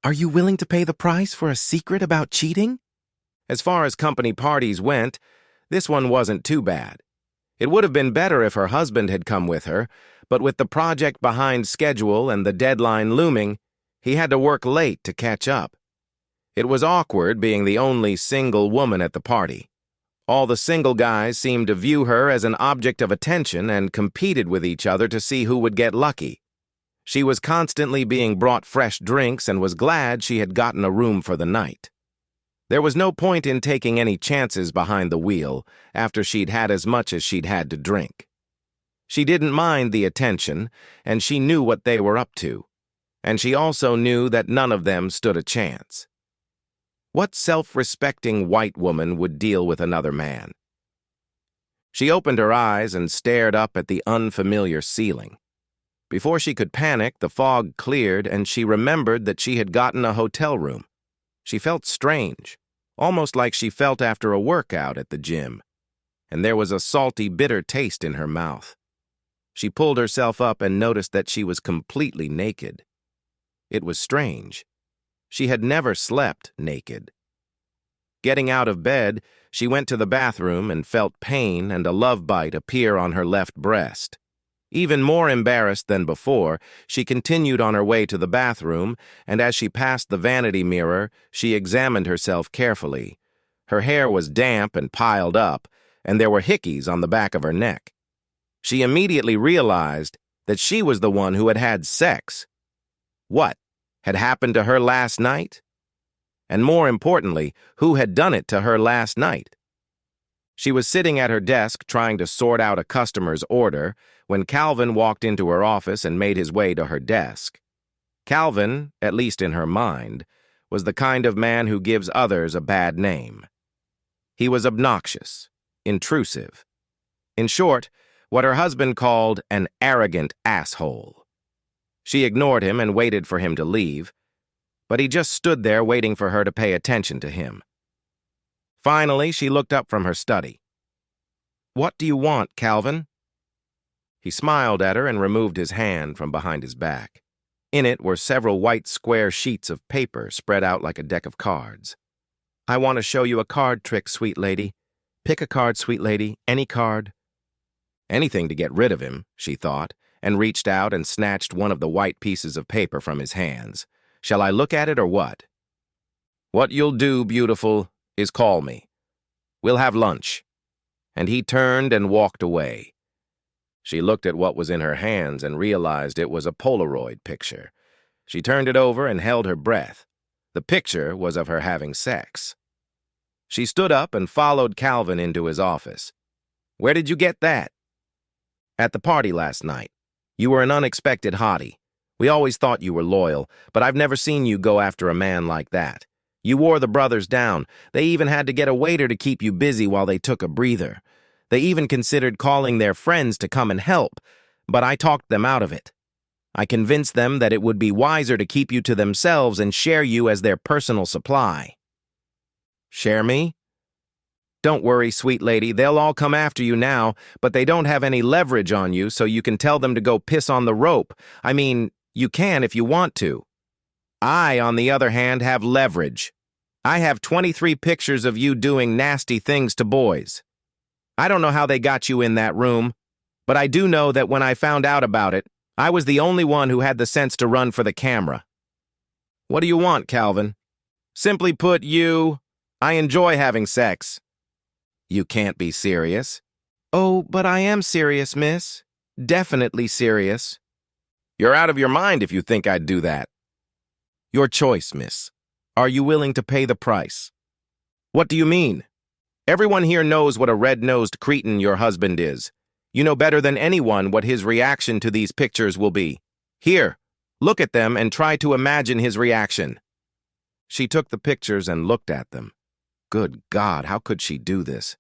Are you willing to pay the price for a secret about cheating? As far as company parties went, this one wasn't too bad. It would have been better if her husband had come with her, but with the project behind schedule and the deadline looming, he had to work late to catch up. It was awkward being the only single woman at the party. All the single guys seemed to view her as an object of attention and competed with each other to see who would get lucky. She was constantly being brought fresh drinks and was glad she had gotten a room for the night. There was no point in taking any chances behind the wheel after she'd had as much as she'd had to drink. She didn't mind the attention, and she knew what they were up to. And she also knew that none of them stood a chance. What self-respecting white woman would deal with another man? She opened her eyes and stared up at the unfamiliar ceiling. Before she could panic, the fog cleared and she remembered that she had gotten a hotel room. She felt strange, almost like she felt after a workout at the gym, and there was a salty, bitter taste in her mouth. She pulled herself up and noticed that she was completely naked. It was strange. She had never slept naked. Getting out of bed, she went to the bathroom and felt pain and a love bite appear on her left breast. Even more embarrassed than before, she continued on her way to the bathroom, and as she passed the vanity mirror, she examined herself carefully. Her hair was damp and piled up, and there were hickeys on the back of her neck. She immediately realized that she was the one who had had sex. What had happened to her last night? And more importantly, who had done it to her last night? She was sitting at her desk trying to sort out a customer's order when Calvin walked into her office and made his way to her desk. Calvin, at least in her mind, was the kind of man who gives others a bad name. He was obnoxious, intrusive. In short, what her husband called an arrogant asshole. She ignored him and waited for him to leave, but he just stood there waiting for her to pay attention to him. Finally, she looked up from her study. "What do you want, Calvin?" He smiled at her and removed his hand from behind his back. In it were several white square sheets of paper spread out like a deck of cards. "I want to show you a card trick, sweet lady. Pick a card, sweet lady, any card." Anything to get rid of him, she thought, and reached out and snatched one of the white pieces of paper from his hands. "Shall I look at it or what?" "What you'll do, beautiful, is call me. We'll have lunch." And he turned and walked away. She looked at what was in her hands and realized it was a Polaroid picture. She turned it over and held her breath. The picture was of her having sex. She stood up and followed Calvin into his office. "Where did you get that?" "At the party last night. You were an unexpected hottie. We always thought you were loyal, but I've never seen you go after a man like that. You wore the brothers down. They even had to get a waiter to keep you busy while they took a breather. They even considered calling their friends to come and help, but I talked them out of it. I convinced them that it would be wiser to keep you to themselves and share you as their personal supply." "Share me?" "Don't worry, sweet lady, they'll all come after you now, but they don't have any leverage on you, so you can tell them to go piss on the rope. I mean, you can if you want to. I, on the other hand, have leverage. I have 23 pictures of you doing nasty things to boys. I don't know how they got you in that room, but I do know that when I found out about it, I was the only one who had the sense to run for the camera." "What do you want, Calvin?" "Simply put, I enjoy having sex." "You can't be serious." "Oh, but I am serious, miss. Definitely serious." "You're out of your mind if you think I'd do that." "Your choice, miss. Are you willing to pay the price?" "What do you mean? Everyone here knows what a red-nosed cretin your husband is. You know better than anyone what his reaction to these pictures will be. Here, look at them and try to imagine his reaction." She took the pictures and looked at them. Good God, how could she do this?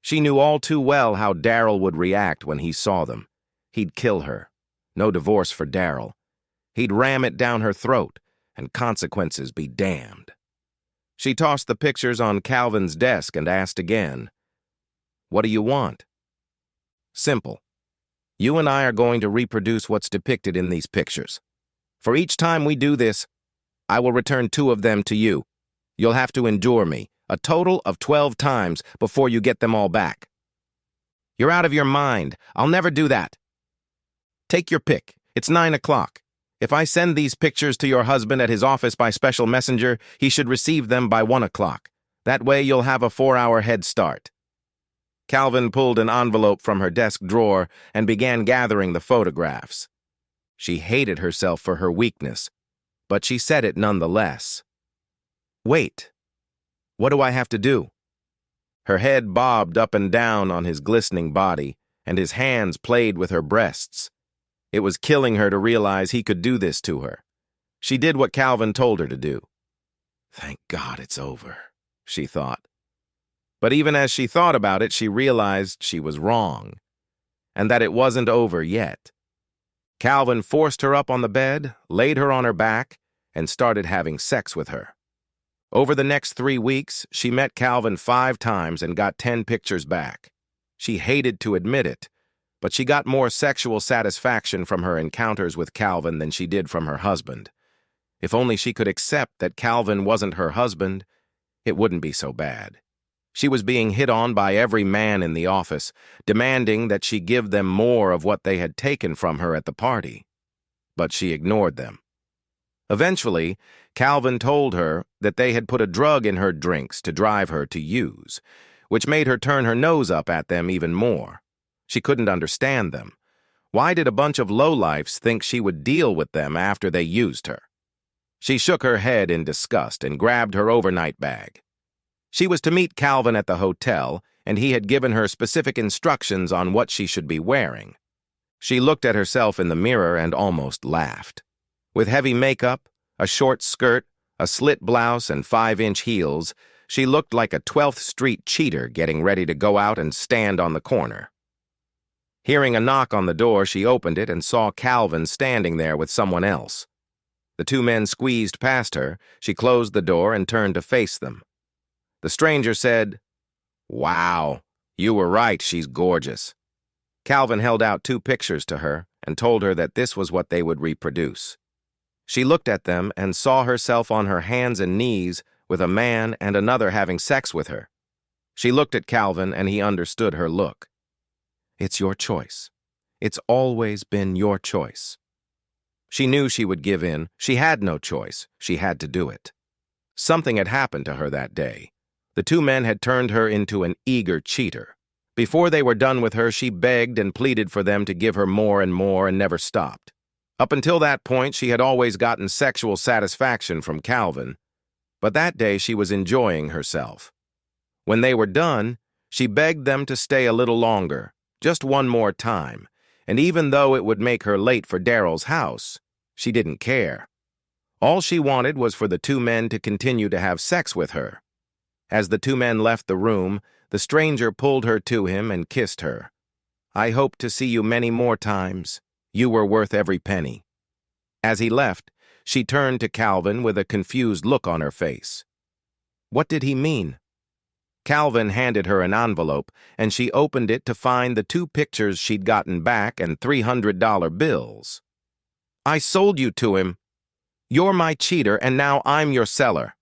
She knew all too well how Daryl would react when he saw them. He'd kill her. No divorce for Daryl. He'd ram it down her throat, and consequences be damned. She tossed the pictures on Calvin's desk and asked again, "What do you want?" "Simple. You and I are going to reproduce what's depicted in these pictures. For each time we do this, I will return 2 of them to you. You'll have to endure me, a total of 12 times before you get them all back. You're out of your mind. I'll never do that. Take your pick. It's 9 o'clock. If I send these pictures to your husband at his office by special messenger, he should receive them by 1 o'clock. That way you'll have a 4-hour head start. Calvin pulled an envelope from her desk drawer and began gathering the photographs. She hated herself for her weakness, but she said it nonetheless. Wait. What do I have to do? Her head bobbed up and down on his glistening body, and his hands played with her breasts. It was killing her to realize he could do this to her. She did what Calvin told her to do. Thank God it's over, she thought. But even as she thought about it, she realized she was wrong, and that it wasn't over yet. Calvin forced her up on the bed, laid her on her back, and started having sex with her. Over the next 3 weeks, she met Calvin 5 times and got 10 pictures back. She hated to admit it, but she got more sexual satisfaction from her encounters with Calvin than she did from her husband. If only she could accept that Calvin wasn't her husband, it wouldn't be so bad. She was being hit on by every man in the office, demanding that she give them more of what they had taken from her at the party. But she ignored them. Eventually, Calvin told her that they had put a drug in her drinks to drive her to use, which made her turn her nose up at them even more. She couldn't understand them. Why did a bunch of lowlifes think she would deal with them after they used her? She shook her head in disgust and grabbed her overnight bag. She was to meet Calvin at the hotel, and he had given her specific instructions on what she should be wearing. She looked at herself in the mirror and almost laughed. With heavy makeup, a short skirt, a slit blouse, and 5-inch heels, she looked like a 12th Street cheater getting ready to go out and stand on the corner. Hearing a knock on the door, she opened it and saw Calvin standing there with someone else. The 2 men squeezed past her. She closed the door and turned to face them. The stranger said, "Wow, you were right, she's gorgeous." Calvin held out 2 pictures to her and told her that this was what they would reproduce. She looked at them and saw herself on her hands and knees with a man and another having sex with her. She looked at Calvin and he understood her look. It's your choice. It's always been your choice. She knew she would give in. She had no choice. She had to do it. Something had happened to her that day. The 2 men had turned her into an eager cheater. Before they were done with her, she begged and pleaded for them to give her more and never stopped. Up until that point, she had always gotten sexual satisfaction from Calvin, but that day she was enjoying herself. When they were done, she begged them to stay a little longer, just one more time, and even though it would make her late for Daryl's house, she didn't care. All she wanted was for the 2 men to continue to have sex with her. As the 2 men left the room, the stranger pulled her to him and kissed her. "I hope to see you many more times. You were worth every penny." As he left, she turned to Calvin with a confused look on her face. What did he mean? Calvin handed her an envelope, and she opened it to find the 2 pictures she'd gotten back and $300 bills. "I sold you to him. You're my cheater, and now I'm your seller.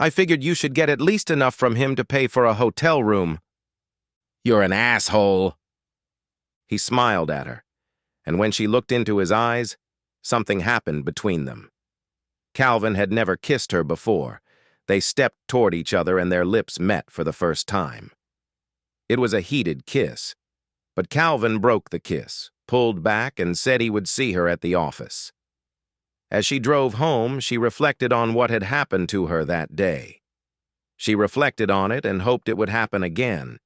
I figured you should get at least enough from him to pay for a hotel room." "You're an asshole." He smiled at her, and when she looked into his eyes, something happened between them. Calvin had never kissed her before. They stepped toward each other and their lips met for the first time. It was a heated kiss, but Calvin broke the kiss, pulled back, and said he would see her at the office. As she drove home, she reflected on what had happened to her that day. She reflected on it and hoped it would happen again.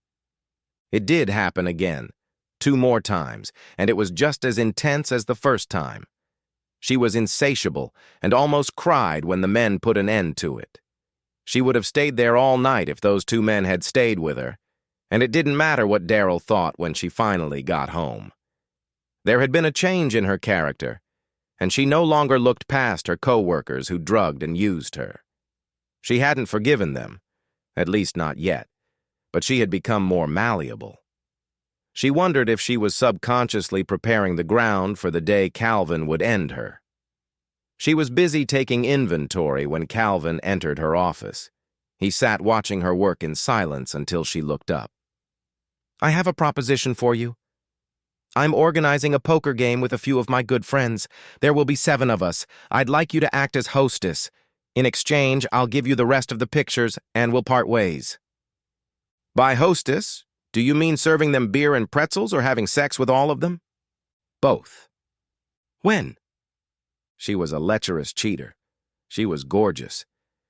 It did happen again, 2 more times, and it was just as intense as the first time. She was insatiable and almost cried when the men put an end to it. She would have stayed there all night if those 2 men had stayed with her, and it didn't matter what Daryl thought when she finally got home. There had been a change in her character, and she no longer looked past her co-workers who drugged and used her. She hadn't forgiven them, at least not yet, but she had become more malleable. She wondered if she was subconsciously preparing the ground for the day Calvin would end her. She was busy taking inventory when Calvin entered her office. He sat watching her work in silence until she looked up. "I have a proposition for you. I'm organizing a poker game with a few of my good friends. There will be 7 of us. I'd like you to act as hostess. In exchange, I'll give you the rest of the pictures and we'll part ways." By hostess, do you mean serving them beer and pretzels or having sex with all of them? Both. When? She was a lecherous cheater. She was gorgeous.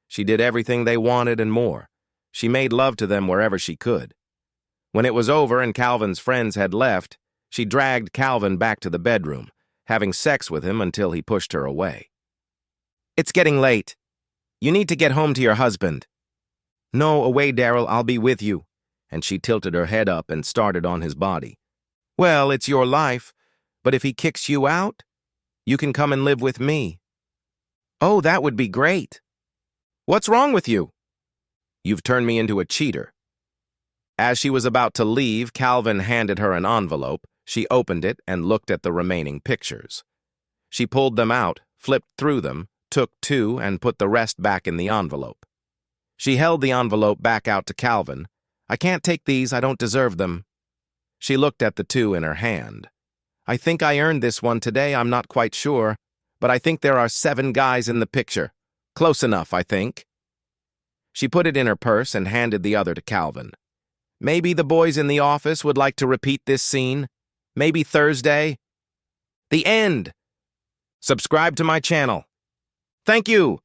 She did everything they wanted and more. She made love to them wherever she could. When it was over and Calvin's friends had left, she dragged Calvin back to the bedroom, having sex with him until he pushed her away. "It's getting late. You need to get home to your husband." "No, away, Daryl, I'll be with you." And she tilted her head up and started on his body. "Well, it's your life, but if he kicks you out, you can come and live with me." "Oh, that would be great." "What's wrong with you?" "You've turned me into a cheater." As she was about to leave, Calvin handed her an envelope. She opened it and looked at the remaining pictures. She pulled them out, flipped through them, took 2, and put the rest back in the envelope. She held the envelope back out to Calvin. "I can't take these, I don't deserve them." She looked at the 2 in her hand. "I think I earned this one today, I'm not quite sure, but I think there are 7 guys in the picture. Close enough, I think." She put it in her purse and handed the other to Calvin. "Maybe the boys in the office would like to repeat this scene. Maybe Thursday." The end. Subscribe to my channel. Thank you.